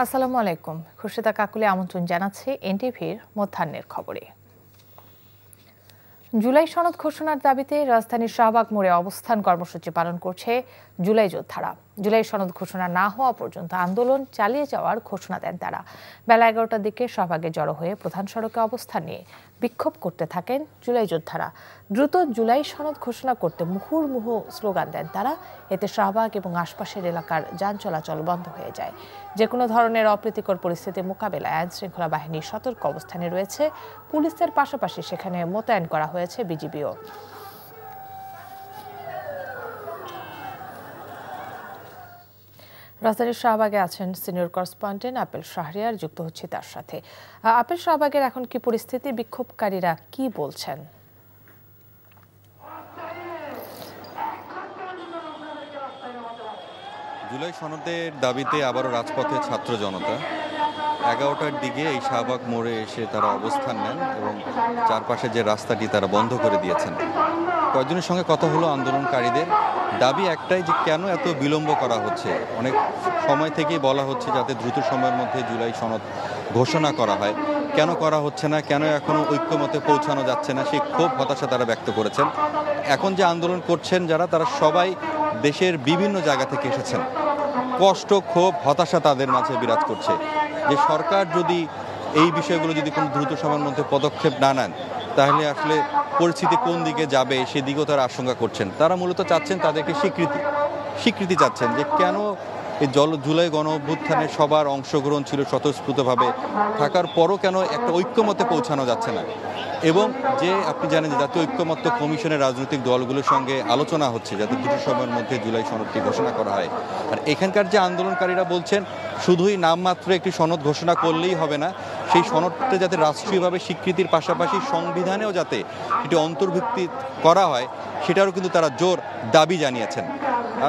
আসসালামু আলাইকুম। খুরশিদা কাকুলি আমন্ত্রণ জানাচ্ছি এনটিভির মধ্যাহ্নের খবরে। জুলাই সনদ ঘোষণার দাবিতে রাজধানীর শাহবাগ মোড়ে অবস্থান কর্মসূচি পালন করছে জুলাই যোদ্ধারা। জুলাই সনদ ঘোষণা না হওয়া পর্যন্ত আন্দোলন চালিয়ে যাওয়ার ঘোষণা দেন তারা। বেলা 11টার দিকে শাহবাগে জড়ো হয়ে প্রধান সড়কে অবস্থান নিয়ে বিক্ষোভ করতে থাকেন জুলাই যোদ্ধারা। দ্রুত জুলাই সনদ ঘোষণা করতে মুহুর্মুহু স্লোগান দেন তারা। এতে শাহবাগ এবং আশপাশের এলাকার যান চলাচল বন্ধ হয়ে যায়। যে কোনো ধরনের অপ্রীতিকর পরিস্থিতি মোকাবেলায় আইন শৃঙ্খলা বাহিনী সতর্ক অবস্থানে রয়েছে। পুলিশের পাশাপাশি সেখানে মোতায়েন করা হয়েছে বিজিবিও। রাজধানীর শাহবাগে আছেন সিনিয়র করেসপন্ডেন্ট আপেল শাহরিয়ার, যুক্ত হচ্ছে তার সাথে। আপেল, শাহবাগের এখন কি পরিস্থিতি, বিক্ষোভকারীরা কি বলছেন? জুলাই সনদের দাবিতে আবারও রাজপথে ছাত্র জনতা। 11টার দিকে এই শাহবাগ মোড়ে এসে তারা অবস্থান নেন এবং চারপাশে যে রাস্তাটি তারা বন্ধ করে দিয়েছেন। কয়েকজনের সঙ্গে কথা হলো আন্দোলনকারীদের। দাবি একটাই, যে কেন এত বিলম্ব করা হচ্ছে। অনেক সময় থেকেই বলা হচ্ছে যাতে দ্রুত সময়ের মধ্যে জুলাই সনদ ঘোষণা করা হয়। কেন করা হচ্ছে না, কেন এখনও ঐক্যমতে পৌঁছানো যাচ্ছে না, সেই ক্ষোভ হতাশা তারা ব্যক্ত করেছেন। এখন যে আন্দোলন করছেন যারা, তারা সবাই দেশের বিভিন্ন জায়গা থেকে এসেছেন। কষ্ট, ক্ষোভ, হতাশা তাদের মাঝে বিরাজ করছে যে সরকার যদি এই বিষয়গুলো যদি কোনো দ্রুত সময়ের মধ্যে পদক্ষেপ না নেন, তাহলে আসলে পরিস্থিতি কোন দিকে যাবে সেদিকেও তারা আশঙ্কা করছেন। তারা মূলত চাচ্ছেন তাদেরকে স্বীকৃতি চাচ্ছেন যে কেন এই জুলাই গণ অভ্যুত্থানে সবার অংশগ্রহণ ছিল স্বতঃস্ফূর্তভাবে, থাকার পরও কেন একটা ঐক্যমতে পৌঁছানো যাচ্ছে না। এবং যে আপনি জানেন যে জাতীয় ঐক্যমত্য কমিশনের রাজনৈতিক দলগুলোর সঙ্গে আলোচনা হচ্ছে যাতে দ্রুত সময়ের মধ্যে জুলাই সনদটি ঘোষণা করা হয়। আর এখানকার যে আন্দোলনকারীরা বলছেন শুধুই নামমাত্র একটি সনদ ঘোষণা করলেই হবে না, সেই সনদটা যাতে রাষ্ট্রীয়ভাবে স্বীকৃতির পাশাপাশি সংবিধানেও যাতে এটি অন্তর্ভুক্তি করা হয়, সেটারও কিন্তু তারা জোর দাবি জানিয়েছেন।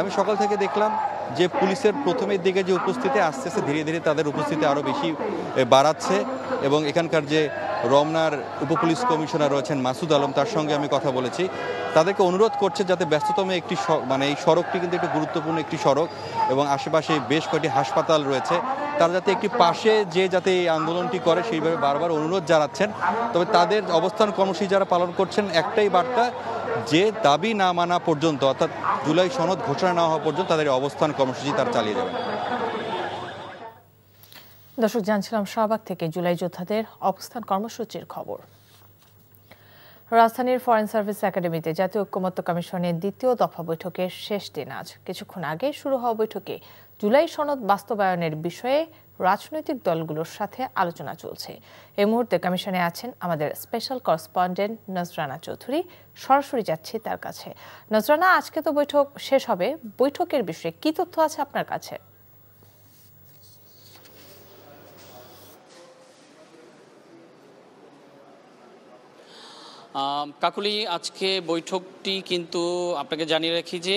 আমি সকাল থেকে দেখলাম যে পুলিশের প্রথমের দিকে যে উপস্থিতি, আস্তে আস্তে ধীরে ধীরে তাদের উপস্থিতি আরও বেশি বাড়াচ্ছে। এবং এখানকার যে রমনার উপপুলিশ কমিশনার রয়েছেন মাসুদ আলম, তার সঙ্গে আমি কথা বলেছি। তাদেরকে অনুরোধ করছে যাতে ব্যস্ততম একটি এই সড়কটি কিন্তু একটি গুরুত্বপূর্ণ একটি সড়ক এবং আশেপাশে বেশ কয়েকটি হাসপাতাল রয়েছে, তারা যাতে একটি পাশে যে যাতে এই আন্দোলনটি করে সেইভাবে বারবার অনুরোধ জানাচ্ছেন। তবে তাদের অবস্থান কর্মসূচি যারা পালন করছেন, একটাই বার্তা, যে দাবি না মানা পর্যন্ত, অর্থাৎ জুলাই সনদ ঘোষণা না হওয়া পর্যন্ত তাদের অবস্থান কর্মসূচি তারা চালিয়ে যাবেন। দর্শক, জানছিলাম শাহবাগ থেকে জুলাই যোদ্ধাদের অবস্থান কর্মসূচির খবর। রাজধানীর ফরেন সার্ভিস একাডেমিতে জাতীয় ঐক্যমত্য কমিশনের দ্বিতীয় দফা বৈঠকের শেষ দিন আজ। কিছুক্ষণ আগে শুরু হওয়া বৈঠকে জুলাই সনদ বাস্তবায়নের বিষয়ে রাজনৈতিক দলগুলোর সাথে আলোচনা চলছে। এই মুহূর্তে কমিশনে আছেন আমাদের স্পেশাল করেসপন্ডেন্ট নজরানা চৌধুরী। সরাসরি যাচ্ছি তার কাছে। নজরানা, আজকে তো বৈঠক শেষ হবে, বৈঠকের বিষয়ে কি তথ্য আছে আপনার কাছে? কাকুলি, আজকে বৈঠকটি কিন্তু আপনাকে জানিয়ে রাখি যে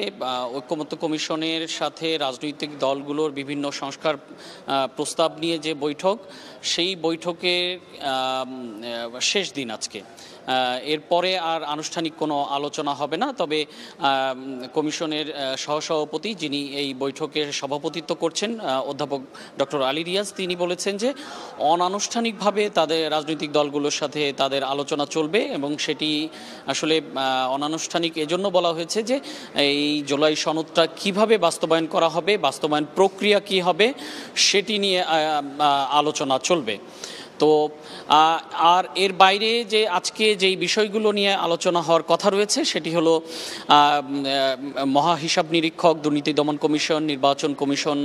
ঐক্যমত্য কমিশনের সাথে রাজনৈতিক দলগুলোর বিভিন্ন সংস্কার প্রস্তাব নিয়ে যে বৈঠক, সেই বৈঠকের শেষ দিন আজকে। এরপরে আর আনুষ্ঠানিক কোনো আলোচনা হবে না। তবে কমিশনের সহসভাপতি, যিনি এই বৈঠকের সভাপতিত্ব করছেন, অধ্যাপক ডক্টর আলী রিয়াজ, তিনি বলেছেন যে অনানুষ্ঠানিকভাবে তাদের রাজনৈতিক দলগুলোর সাথে তাদের আলোচনা চলবে এবং সেটি আসলে অনানুষ্ঠানিক এজন্য বলা হয়েছে যে এই জুলাই সনদটা কিভাবে বাস্তবায়ন করা হবে, বাস্তবায়ন প্রক্রিয়া কি হবে, সেটি নিয়ে আলোচনা চলবে। তো আর এর বাইরে যে আজকে যেই বিষয়গুলো নিয়ে আলোচনা হওয়ার কথা রয়েছে, সেটি হলো মহাহিসাব নিরীক্ষক, দুর্নীতি দমন কমিশন, নির্বাচন কমিশন,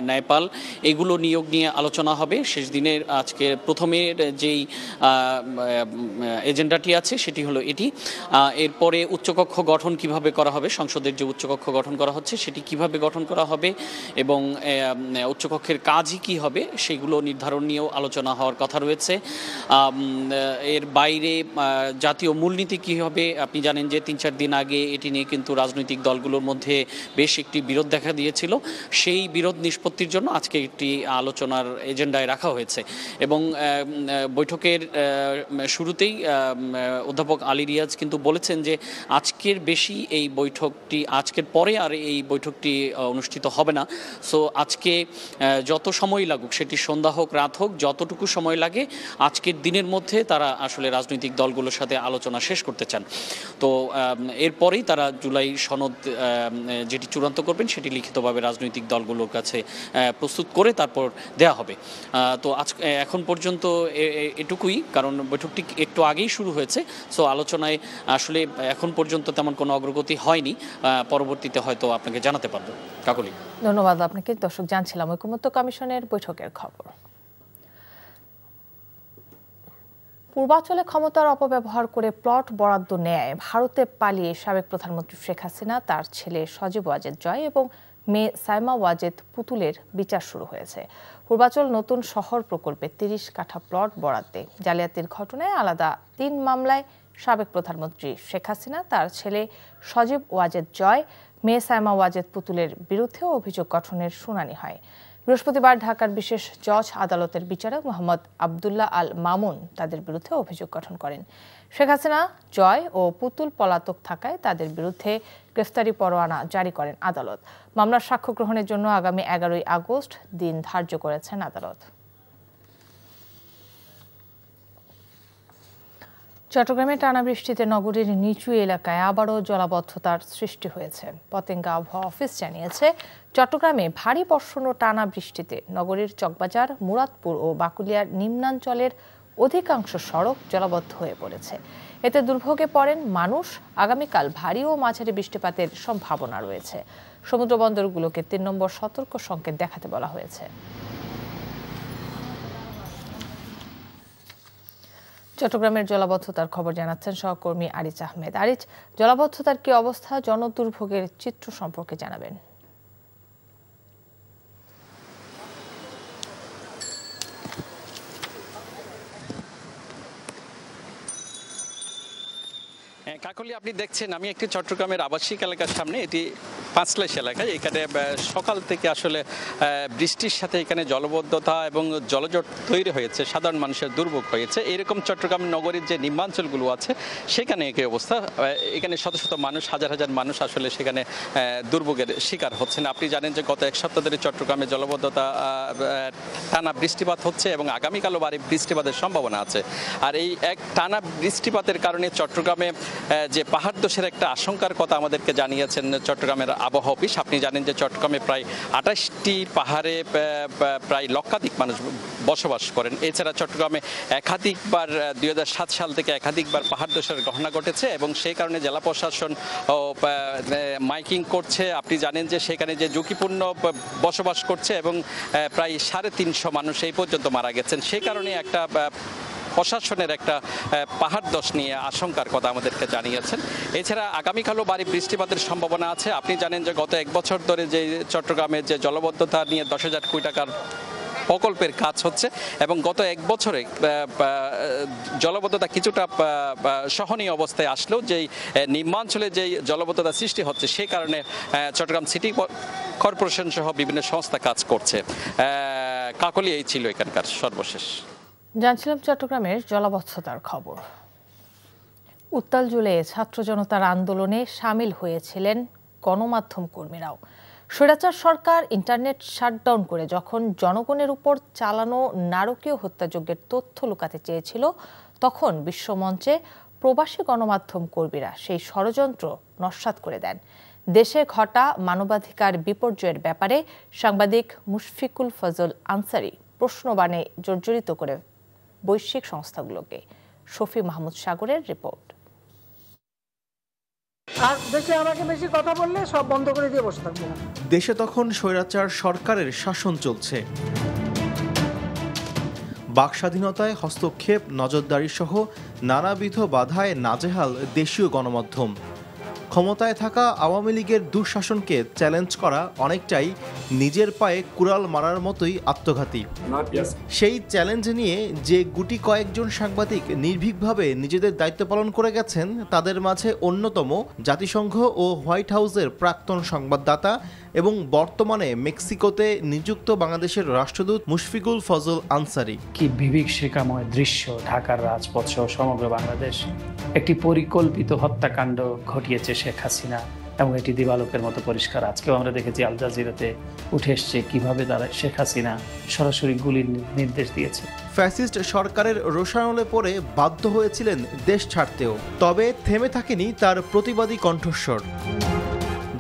ন্যায়পাল, এগুলো নিয়োগ নিয়ে আলোচনা হবে শেষ দিনের। আজকে প্রথমের যেই এজেন্ডাটি আছে সেটি হলো এটি। এরপরে উচ্চকক্ষ গঠন কিভাবে করা হবে, সংসদের যে উচ্চকক্ষ গঠন করা হচ্ছে সেটি কিভাবে গঠন করা হবে এবং উচ্চকক্ষের কাজই কি হবে, সেগুলো নির্ধারণ নিয়েও আলোচনা হওয়ার কথা রয়েছে। এর বাইরে জাতীয় মূলনীতি কী হবে, আপনি জানেন যে ৩-৪ দিন আগে এটি নিয়ে কিন্তু রাজনৈতিক দলগুলোর মধ্যে বেশ একটি বিরোধ দেখা দিয়েছিল। সেই বিরোধ নিষ্পত্তির জন্য আজকে একটি আলোচনার এজেন্ডায় রাখা হয়েছে এবং বৈঠকের শুরুতেই অধ্যাপক আলী রিয়াজ কিন্তু বলেছেন যে আজকের বেশি এই বৈঠকটি, আজকের পরে আর এই বৈঠকটি অনুষ্ঠিত হবে না। সো আজকে যত সময় লাগুক, সেটি সন্ধ্যা হোক রাত হোক, যতটুকু সময় লাগে আজকের দিনের মধ্যে তারা আসলে রাজনৈতিক দলগুলোর সাথে আলোচনা শেষ করতে চান। তো এরপরেই তারা জুলাই সনদ যেটি চূড়ান্ত করবেন সেটি লিখিতভাবে রাজনৈতিক দলগুলোর কাছে প্রস্তুত করে তারপর দেয়া হবে। তো এখন পর্যন্ত এটুকুই, কারণ বৈঠকটি একটু আগেই শুরু হয়েছে। সো আলোচনায় আসলে এখন পর্যন্ত তেমন কোনো অগ্রগতি হয়নি, পরবর্তীতে হয়তো আপনাকে জানাতে পারবো। কাকলি, ধন্যবাদ আপনাকে। দর্শক, জানছিলাম ঐকমত্য কমিশনের বৈঠকের খবর। পূর্বাঞ্চলে ক্ষমতার অপব্যবহার করে প্লট বরাদ্দ নেয় ভারতে পালিয়ে সাবেক প্রধানমন্ত্রী শেখ হাসিনা, তার ছেলে সজীব ওয়াজেদ জয় এবং মেয়ে সাইমা ওয়াজেদ পুতুলের বিচার শুরু হয়েছে। পূর্বাঞ্চল নতুন শহর প্রকল্পে ৩০ কাঠা প্লট বরাদ্দে জালিয়াতির ঘটনায় আলাদা ৩ মামলায় সাবেক প্রধানমন্ত্রী শেখ হাসিনা, তার ছেলে সজীব ওয়াজেদ জয়, মেয়ে সাইমা ওয়াজেদ পুতুলের বিরুদ্ধেও অভিযোগ গঠনের শুনানি হয়। বৃহস্পতিবার ঢাকার বিশেষ জজ আদালতের বিচারক মোহাম্মদ আবদুল্লাহ আল মামুন তাদের বিরুদ্ধে অভিযোগ গঠন করেন। শেখ হাসিনা, জয় ও পুতুল পলাতক থাকায় তাদের বিরুদ্ধে গ্রেফতারি পরোয়ানা জারি করেন আদালত। মামলার সাক্ষ্য গ্রহণের জন্য আগামী ১১ই আগস্ট দিন ধার্য করেছেন আদালত। চট্টগ্রামে টানা বৃষ্টিতে নগরীর নিচু এলাকায় আবারও জলাবদ্ধতার সৃষ্টি হয়েছে। পতেঙ্গা আবহাওয়া অফিস জানিয়েছে, চট্টগ্রামে ভারী বর্ষণ ও টানা বৃষ্টিতে নগরীর চকবাজার, মুরাদপুর ও বাকুলিয়ার নিম্নাঞ্চলের অধিকাংশ সড়ক জলাবদ্ধ হয়ে পড়েছে। এতে দুর্ভোগে পড়েন মানুষ। আগামীকাল ভারী ও মাঝারি বৃষ্টিপাতের সম্ভাবনা রয়েছে। সমুদ্র বন্দরগুলোকে ৩ নম্বর সতর্ক সংকেত দেখাতে বলা হয়েছে। চট্টগ্রামের জলাবদ্ধতার খবর জানাচ্ছেন সহকর্মী আরিজ আহমেদ। আরিজ, জলাবদ্ধতার কি অবস্থা, জনদুর্ভোগের চিত্র সম্পর্কে জানাবেন। কাকলি, আপনি দেখছেন আমি একটি চট্টগ্রামের আবাসিক এলাকার সামনে, এটি পাঁচলাইশ এলাকায়। এখানে সকাল থেকে আসলে বৃষ্টির সাথে এখানে জলবদ্ধতা এবং জলজট তৈরি হয়েছে, সাধারণ মানুষের দুর্ভোগ হয়েছে। এরকম চট্টগ্রাম নগরীর যে নিম্নাঞ্চলগুলো আছে সেখানে একই অবস্থা। এখানে শত শত মানুষ, হাজার হাজার মানুষ আসলে সেখানে দুর্ভোগের শিকার হচ্ছেন। আপনি জানেন যে গত 1 সপ্তাহ ধরে চট্টগ্রামে জলবদ্ধতা, টানা বৃষ্টিপাত হচ্ছে এবং আগামীকালও ভারী বৃষ্টিপাতের সম্ভাবনা আছে। আর এই এক টানা বৃষ্টিপাতের কারণে চট্টগ্রামে যে পাহাড় ধসের একটা আশঙ্কার কথা আমাদেরকে জানিয়েছেন চট্টগ্রামের আবহাওয়া অফিস। আপনি জানেন যে চট্টগ্রামে প্রায় 28টি পাহাড়ে প্রায় লক্ষাধিক মানুষ বসবাস করেন। এছাড়া চট্টগ্রামে একাধিকবার 2007 সাল থেকে একাধিকবার পাহাড় ধসের ঘটনা ঘটেছে এবং সেই কারণে জেলা প্রশাসন মাইকিং করছে। আপনি জানেন যে সেখানে যে ঝুঁকিপূর্ণ বসবাস করছে এবং প্রায় 350 মানুষ এই পর্যন্ত মারা গেছেন। সেই কারণে একটা প্রশাসনের একটা পাহাড় ধস নিয়ে আশঙ্কার কথা আমাদেরকে জানিয়েছেন। এছাড়া আগামীকালও ভারী বৃষ্টিপাতের সম্ভাবনা আছে। আপনি জানেন যে গত 1 বছর ধরে যে চট্টগ্রামের যে জলবদ্ধতা নিয়ে 10,000 কোটি টাকার প্রকল্পের কাজ হচ্ছে এবং গত 1 বছরে জলবদ্ধতা কিছুটা সহনীয় অবস্থায় আসলেও যেই নিম্নাঞ্চলে যেই জলবদ্ধতা সৃষ্টি হচ্ছে সেই কারণে চট্টগ্রাম সিটি কর্পোরেশন সহ বিভিন্ন সংস্থা কাজ করছে। কাকলি, এই ছিল এখানকার সর্বশেষ। জানছিলাম চট্টগ্রামের জলাবদ্ধতার খবর। উত্তাল জুড়ে ছাত্র জনতার আন্দোলনে সামিল হয়েছিলেন গণমাধ্যম কর্মীরাও। স্বৈরাচার সরকার ইন্টারনেট শাটডাউন করে যখন জনগণের উপর চালানো নারকীয় হত্যাযজ্ঞের তথ্য লুকাতে চেয়েছিল, তখন বিশ্বমঞ্চে প্রবাসী গণমাধ্যম কর্মীরা সেই ষড়যন্ত্র নস্যাৎ করে দেন। দেশে ঘটা মানবাধিকার বিপর্যয়ের ব্যাপারে সাংবাদিক মুশফিকুল ফজল আনসারি প্রশ্নবাণে জর্জরিত করে বৈশ্বিক সংস্থাগুলোকে। শফি মাহমুদ সাগরের রিপোর্ট। আর দেশে আমাকে বেশি কথা বললে সব বন্ধ করে দিয়ে বসে থাকবো। দেশে তখন স্বৈরাচার সরকারের শাসন চলছে। বাক স্বাধীনতায় হস্তক্ষেপ, নজরদারি সহ নানাবিধ বাধায় নাজেহাল দেশীয় গণমাধ্যম। ক্ষমতায় থাকা আওয়ামী লীগের দুঃশাসনকে চ্যালেঞ্জ করা অনেকটাই নিজের পায়ে কুড়াল মারার মতোই আত্মঘাতী। সেই চ্যালেঞ্জ নিয়ে যে গুটি কয়েকজন সাংবাদিক নির্ভীকভাবে নিজেদের দায়িত্ব পালন করে গেছেন তাদের মাঝে অন্যতম জাতিসংঘ ও হোয়াইট হাউসের প্রাক্তন সংবাদদাতা এবং বর্তমানে মেক্সিকোতে নিযুক্ত বাংলাদেশের রাষ্ট্রদূত মুশফিকুল ফজল আনসারী। কি বিভীষিকাময় দৃশ্য! ঢাকার রাজপথ সহ সমগ্র বাংলাদেশ একটি পরিকল্পিত হত্যাকাণ্ড ঘটিয়েছে শেখ হাসিনা এবং এটি দিবালোকের মতো পরিষ্কার। আজকেও আমরা দেখেছি আল জাজিরাতে উঠে এসছে কিভাবে তারা শেখ হাসিনা সরাসরি গুলির নির্দেশ দিয়েছে। ফ্যাসিস্ট সরকারের রোষানলে পড়ে বাধ্য হয়েছিলেন দেশ ছাড়তেও, তবে থেমে থাকেনি তার প্রতিবাদী কণ্ঠস্বর।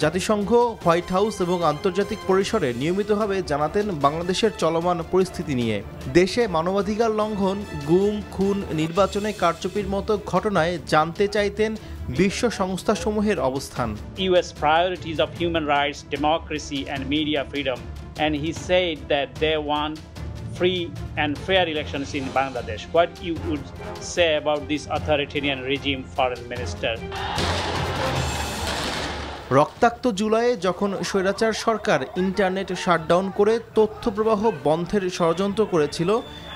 জাতিসংঘ, হোয়াইট হাউস এবং আন্তর্জাতিক পরিসরে নিয়মিতভাবে জানাতেন বাংলাদেশের চলমান পরিস্থিতি নিয়ে। দেশে মানবাধিকার লঙ্ঘন, গুম, খুন, নির্বাচনে কারচুপির মতো ঘটনায় জানতে চাইতেন বিশ্ব সংস্থাসমূহের অবস্থান। US priorities of human rights, democracy and media freedom, and he said that they want free and fair elections in Bangladesh. What you would say about this authoritarian regime, Foreign Minister? রক্তাক্ত জুলাইয়ে যখন স্বৈরাচার সরকার internet shutdown করে তথ্য প্রবাহ বন্ধের ষড়যন্ত্র করেছিল,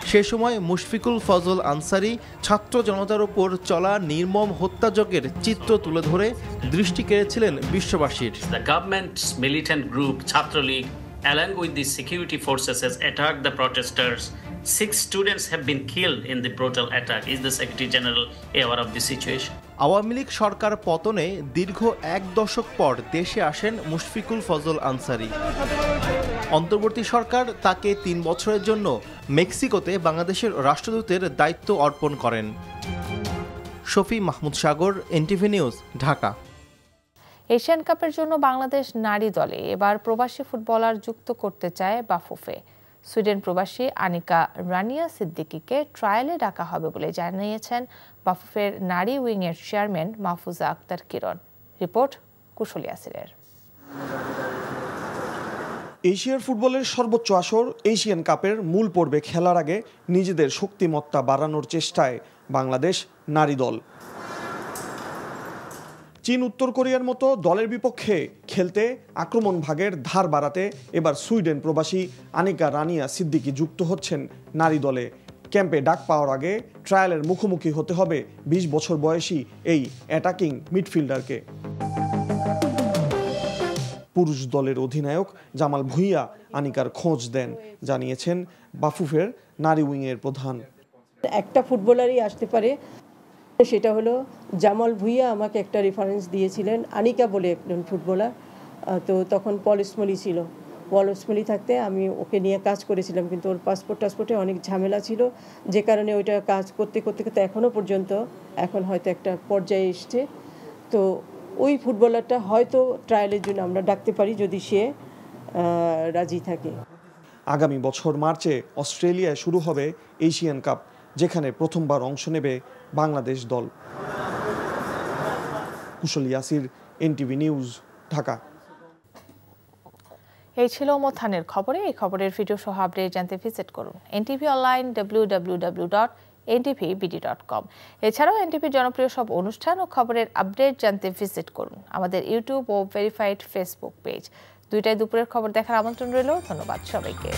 সে সময় মুশফিকুল ফজল আনসারী ছাত্র জনতার উপর চলা নির্মম হত্যাযজ্ঞের চিত্র তুলে ধরে দৃষ্টি কেড়েছিলেন বিশ্ববাসীর। The government's militant group Chhatra League, along with the security forces, has attacked the protesters. 6 students have been killed in the brutal attack. Is the Secretary General aware of the situation? Awami League সরকার পতনে দীর্ঘ 1 দশক পর দেশে আসেন মুশফিকুল ফজল আনসারী। অন্তর্বর্তী সরকার তাকে 3 বছরের জন্য মেক্সিকোতে বাংলাদেশের রাষ্ট্রদূতের দায়িত্ব অর্পণ করেন। শফি মাহমুদ সাগর, এনটিভি নিউজ, ঢাকা। এশিয়ান কাপের জন্য বাংলাদেশ নারী দলে এবার প্রবাসী ফুটবলার যুক্ত করতে চায় বাফুফে। সুইডেন প্রবাসী আনিকা রানিয়া সিদ্দিকীকে ট্রায়ালে ডাকা হবে বলে জানিয়েছেন বাফুফের নারী উইংয়ের চেয়ারম্যান মাহফুজা আক্তার কিরণ। রিপোর্ট কুশল ইয়াসিরের। এশিয়ার ফুটবলের সর্বোচ্চ আসর এশিয়ান কাপের মূল পর্বে খেলার আগে নিজেদের শক্তিমত্তা বাড়ানোর চেষ্টায় বাংলাদেশ নারী দল। চীন, উত্তর কোরিয়ার মতো দলের বিপক্ষে খেলতে আক্রমণ ভাগের ধার বাড়াতে এবার সুইডেন প্রবাসী আনিকা রানিয়া সিদ্দিকী যুক্ত হচ্ছেন নারী দলে। ক্যাম্পে ডাক পাওয়ার আগে ট্রায়ালের মুখোমুখি হতে হবে 20 বছর বয়সী এই অ্যাটাকিং মিডফিল্ডারকে। পুরুষ দলের অধিনায়ক জামাল ভুঁইয়া আনিকার খোঁজ দেন, জানিয়েছেন বাফুফের নারী উইংয়ের প্রধান। একটা ফুটবলারই আসতে পারে, সেটা হলো জামাল ভুঁইয়া আমাকে একটা রেফারেন্স দিয়েছিলেন, আনিকা বলে একজন ফুটবলার। তো তখন পল স্মলি ছিল, পল স্মলি থাকতে আমি ওকে নিয়ে কাজ করেছিলাম, কিন্তু ওর টাসপোর্টে অনেক ঝামেলা ছিল, যে কারণে ওইটা কাজ করতে করতে করতে এখনও পর্যন্ত এখন হয়তো একটা পর্যায়ে এসছে। তো ওই ফুটবলারটা হয়তো ট্রায়ালের জন্য আমরা ডাকতে পারি যদি সে রাজি থাকে। আগামী বছর মার্চে অস্ট্রেলিয়ায় শুরু হবে এশিয়ান কাপ, যেখানে প্রথমবার অংশ নেবে বাংলাদেশ দল। কুশল ইয়াসির, এনটিভি নিউজ, ঢাকা। এই ছিল মোথানের খবরে। এই খবরের ভিডিও সহ আপডেট জানতে ভিজিট করুন এনটিভি অনলাইন www.ntvbd.com। এছাড়াও এনটিভির জনপ্রিয় সব অনুষ্ঠান ও খবরের আপডেট জানতে ভিজিট করুন আমাদের ইউটিউব ও ভেরিফাইড ফেসবুক পেজ। 2টায় দুপুরের খবর দেখার আমন্ত্রণ রইল। ধন্যবাদ সবাইকে।